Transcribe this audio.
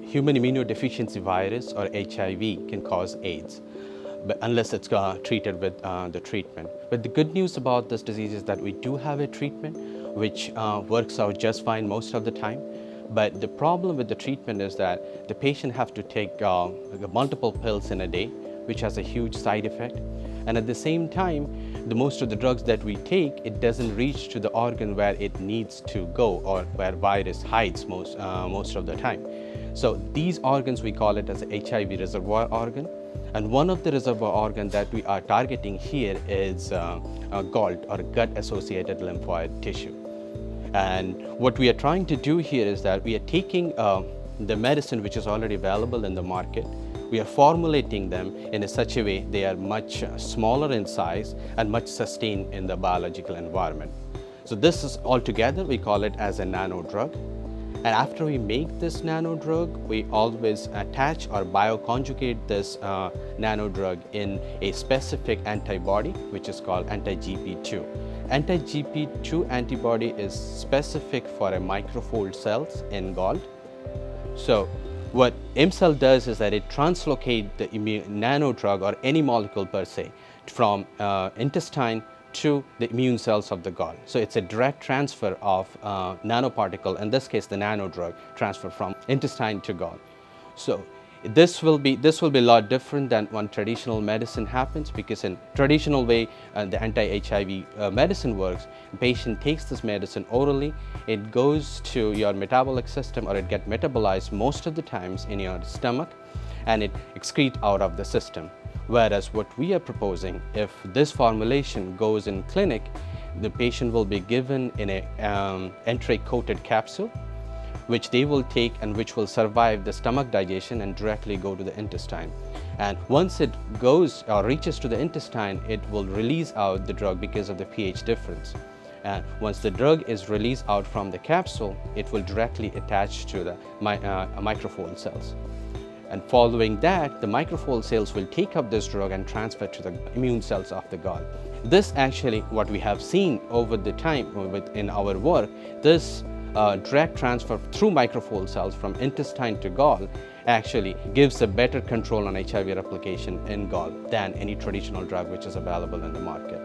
human immunodeficiency virus or HIV can cause AIDS, but unless it's treated with the treatment. But the good news about this disease is that we do have a treatment which works out just fine most of the time. But the problem with the treatment is that the patient have to take multiple pills in a day, which has a huge side effect. And at the same time, most of the drugs that we take, it doesn't reach to the organ where it needs to go or where virus hides most of the time. So these organs, we call it as a HIV reservoir organ. And one of the reservoir organs that we are targeting here is GALT, or gut-associated lymphoid tissue. And what we are trying to do here is that we are taking the medicine which is already available in the market. We are formulating them in such a way they are much smaller in size and much sustained in the biological environment. So this is altogether, we call it as a nano drug. And after we make this nano drug, we always attach or bioconjugate this nano drug in a specific antibody, which is called anti-GP2. Anti-GP2 antibody is specific for a microfold cells in GALT. So what ImCell does is that it translocates the nano drug or any molecule per se from intestine to the immune cells of the GALT. So it's a direct transfer of nanoparticle, in this case the nano drug, transfer from intestine to GALT. So this will be a lot different than when traditional medicine happens, because in traditional way the anti-HIV medicine works. The patient takes this medicine orally, it goes to your metabolic system, or it gets metabolized most of the times in your stomach, and it excretes out of the system. Whereas what we are proposing, if this formulation goes in clinic, the patient will be given in a enteric-coated capsule, which they will take and which will survive the stomach digestion and directly go to the intestine. And once it goes or reaches to the intestine, it will release out the drug because of the pH difference. And once the drug is released out from the capsule, it will directly attach to the microfold cells. And following that, the microfold cells will take up this drug and transfer to the immune cells of the GALT. This actually, what we have seen over the time in our work, this direct transfer through microfold cells from intestine to GALT actually gives a better control on HIV replication in GALT than any traditional drug which is available in the market.